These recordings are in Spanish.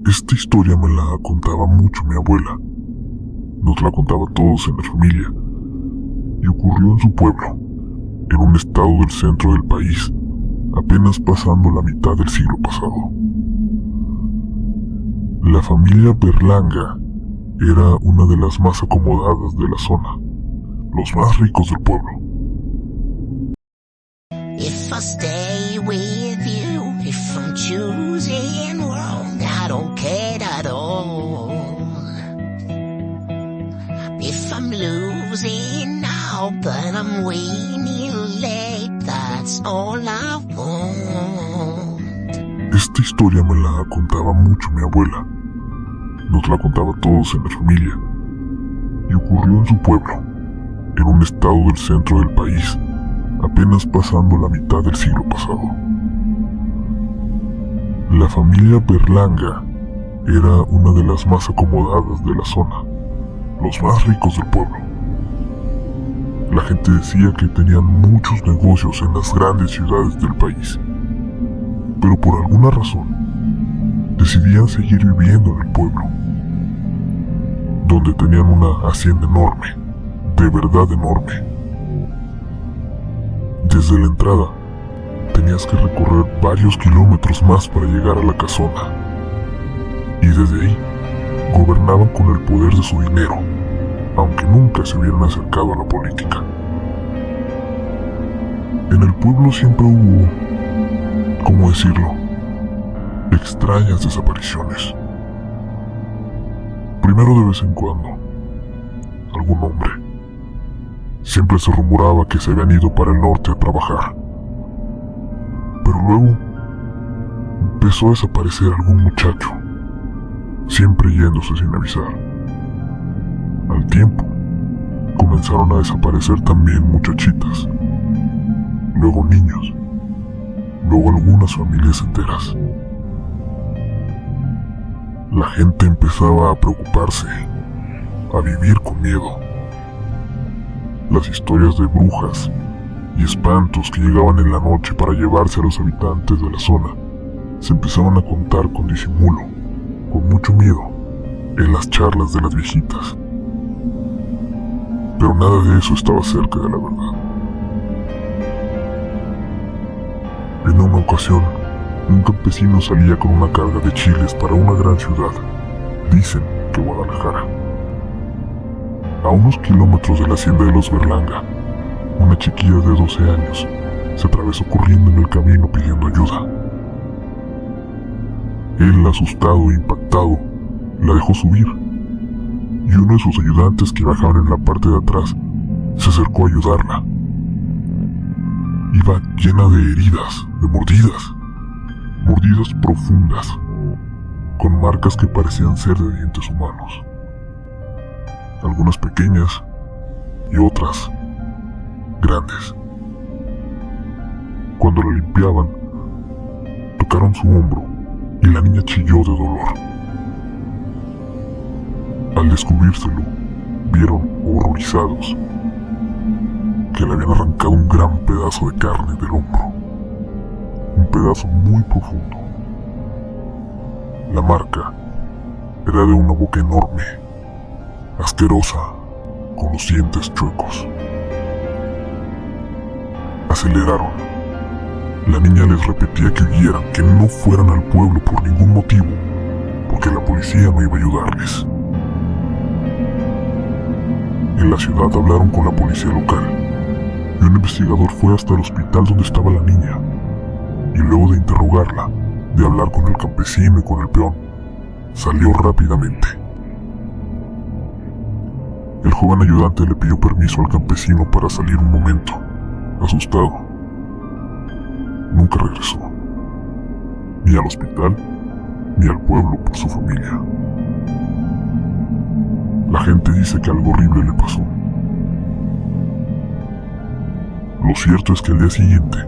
Esta historia me la contaba mucho mi abuela. Nos la contaba a todos en la familia. Y ocurrió en su pueblo, en un estado del centro del país, apenas pasando la mitad del siglo pasado. La familia Berlanga era una de las más acomodadas de la zona, los más ricos del pueblo. If I stay with you, if I'm choosing wrong, I don't care at all. If I'm losing now, but I'm winning late, that's all I want. Esta historia me la contaba mucho mi abuela. Nos la contaba a todos en la familia. Y ocurrió en su pueblo, en un estado del centro del país, apenas pasando la mitad del siglo pasado. La familia Berlanga era una de las más acomodadas de la zona, los más ricos del pueblo. La gente decía que tenían muchos negocios en las grandes ciudades del país, pero por alguna razón decidían seguir viviendo en el pueblo, donde tenían una hacienda enorme, de verdad enorme. Desde la entrada, tenías que recorrer varios kilómetros más para llegar a la casona. Y desde ahí, gobernaban con el poder de su dinero, aunque nunca se hubieran acercado a la política. En el pueblo siempre hubo, ¿cómo decirlo?, extrañas desapariciones. Primero, de vez en cuando, algún hombre. Siempre se rumoraba que se habían ido para el norte a trabajar. Pero luego empezó a desaparecer algún muchacho, siempre yéndose sin avisar. Al tiempo, comenzaron a desaparecer también muchachitas, luego niños, luego algunas familias enteras. La gente empezaba a preocuparse, a vivir con miedo. Las historias de brujas y espantos que llegaban en la noche para llevarse a los habitantes de la zona se empezaban a contar con disimulo, con mucho miedo, en las charlas de las viejitas. Pero nada de eso estaba cerca de la verdad. En una ocasión, un campesino salía con una carga de chiles para una gran ciudad, dicen que Guadalajara. A unos kilómetros de la hacienda de los Berlanga, una chiquilla de 12 años se atravesó corriendo en el camino pidiendo ayuda. Él, asustado e impactado, la dejó subir, y uno de sus ayudantes que bajaban en la parte de atrás se acercó a ayudarla. Iba llena de heridas, de mordidas profundas, con marcas que parecían ser de dientes humanos. Algunas pequeñas y otras grandes. Cuando la limpiaban, tocaron su hombro y la niña chilló de dolor. Al descubrírselo, vieron horrorizados que le habían arrancado un gran pedazo de carne del hombro, un pedazo muy profundo. La marca era de una boca enorme, asquerosa, con los dientes chuecos. Aceleraron. La niña les repetía que huyeran, que no fueran al pueblo por ningún motivo, porque la policía no iba a ayudarles. En la ciudad hablaron con la policía local, y un investigador fue hasta el hospital donde estaba la niña, y luego de interrogarla, de hablar con el campesino y con el peón, salió rápidamente. El joven ayudante le pidió permiso al campesino para salir un momento, asustado. Nunca regresó, ni al hospital, ni al pueblo por su familia. La gente dice que algo horrible le pasó. Lo cierto es que al día siguiente,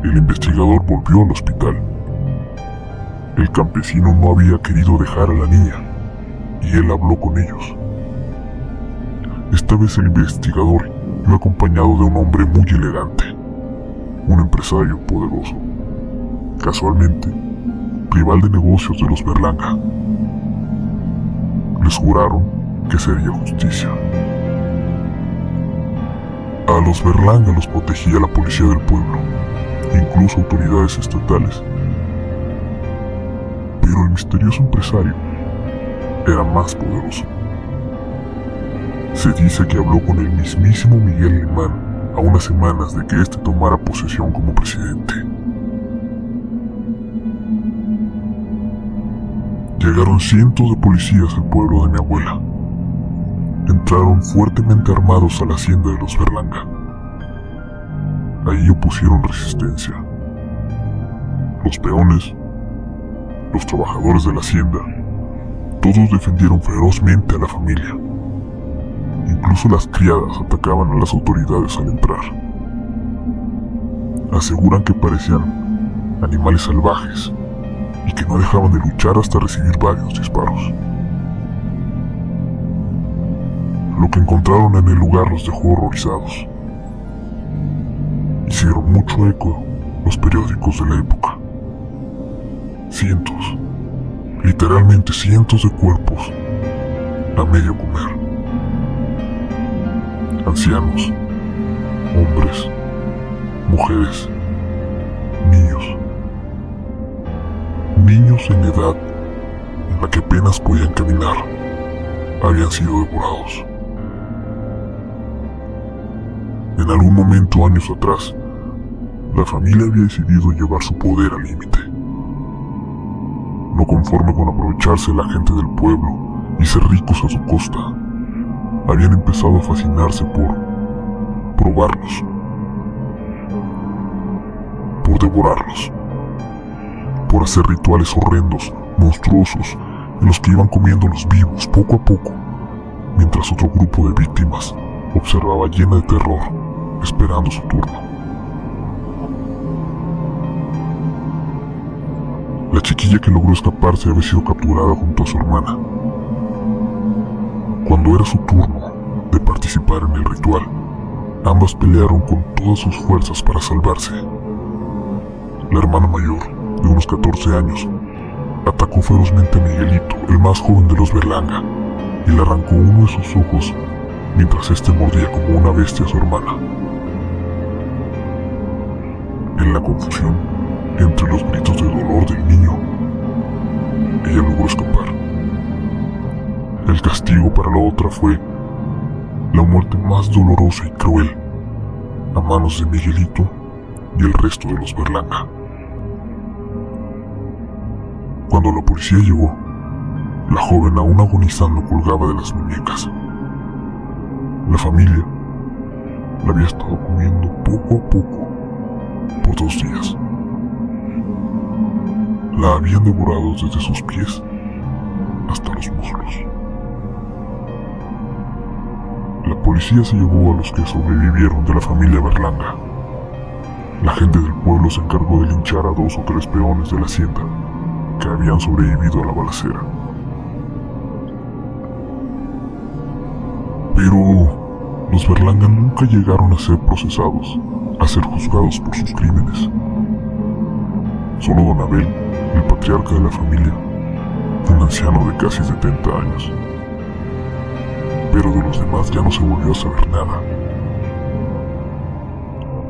el investigador volvió al hospital. El campesino no había querido dejar a la niña, y él habló con ellos. Esta vez el investigador iba acompañado de un hombre muy elegante, un empresario poderoso. Casualmente, rival de negocios de los Berlanga. Les juraron que sería justicia. A los Berlanga los protegía la policía del pueblo, incluso autoridades estatales. Pero el misterioso empresario era más poderoso. Se dice que habló con el mismísimo Miguel Alemán a unas semanas de que éste tomara posesión como presidente. Llegaron cientos de policías al pueblo de mi abuela. Entraron fuertemente armados a la hacienda de los Berlanga. Ahí opusieron resistencia. Los peones, los trabajadores de la hacienda, todos defendieron ferozmente a la familia. Incluso las criadas atacaban a las autoridades al entrar. Aseguran que parecían animales salvajes y que no dejaban de luchar hasta recibir varios disparos. Lo que encontraron en el lugar los dejó horrorizados. Hicieron mucho eco los periódicos de la época. Cientos, literalmente cientos de cuerpos a medio comer. Ancianos, hombres, mujeres, niños. Niños en edad en la que apenas podían caminar habían sido devorados. En algún momento años atrás, la familia había decidido llevar su poder al límite. No conforme con aprovecharse de la gente del pueblo y ser ricos a su costa, habían empezado a fascinarse por probarlos, por devorarlos, por hacer rituales horrendos, monstruosos, en los que iban comiéndolos vivos poco a poco, mientras otro grupo de víctimas observaba llena de terror, esperando su turno. La chiquilla que logró escaparse había sido capturada junto a su hermana. Cuando era su turno de participar en el ritual, ambas pelearon con todas sus fuerzas para salvarse. La hermana mayor, de unos 14 años, atacó ferozmente a Miguelito, el más joven de los Berlanga, y le arrancó uno de sus ojos mientras éste mordía como una bestia a su hermana. En la confusión, entre los gritos de dolor del niño, ella logró escapar. El castigo para la otra fue la muerte más dolorosa y cruel a manos de Miguelito y el resto de los Berlanga. Cuando la policía llegó, la joven aún agonizando colgaba de las muñecas. La familia la había estado comiendo poco a poco por 2 días. La habían devorado desde sus pies hasta los muslos. La policía se llevó a los que sobrevivieron de la familia Berlanga. La gente del pueblo se encargó de linchar a 2 o 3 peones de la hacienda que habían sobrevivido a la balacera. Pero los Berlanga nunca llegaron a ser procesados, a ser juzgados por sus crímenes. Solo don Abel, el patriarca de la familia, fue un anciano de casi 70 años. Pero de los demás ya no se volvió a saber nada.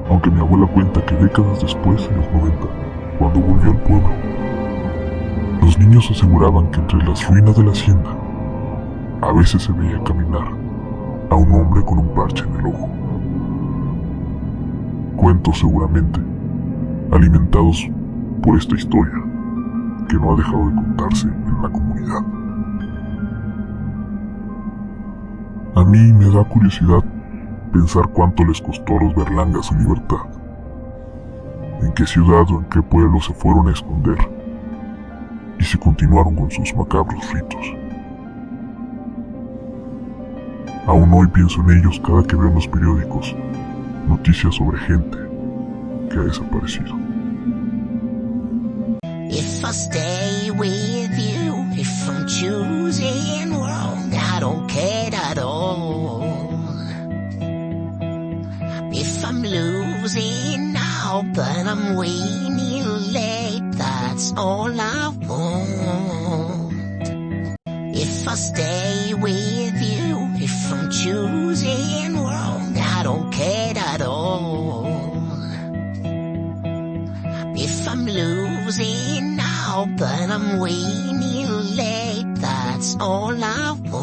Aunque mi abuela cuenta que décadas después, en los 90, cuando volvió al pueblo, los niños aseguraban que entre las ruinas de la hacienda a veces se veía caminar a un hombre con un parche en el ojo. Cuentos seguramente alimentados por esta historia que no ha dejado de contarse en la comunidad. A mí me da curiosidad pensar cuánto les costó a los Berlanga su libertad, en qué ciudad o en qué pueblo se fueron a esconder y si continuaron con sus macabros ritos. Aún hoy pienso en ellos cada que veo en los periódicos noticias sobre gente que ha desaparecido. If I stay with you, if I'm choosing wrong, I don't care at all. If I'm losing now, but I'm winning late, that's all I want. If I stay with you, if I'm choosing wrong, I don't care at all. If I'm losing now, but I'm winning late, that's all I want.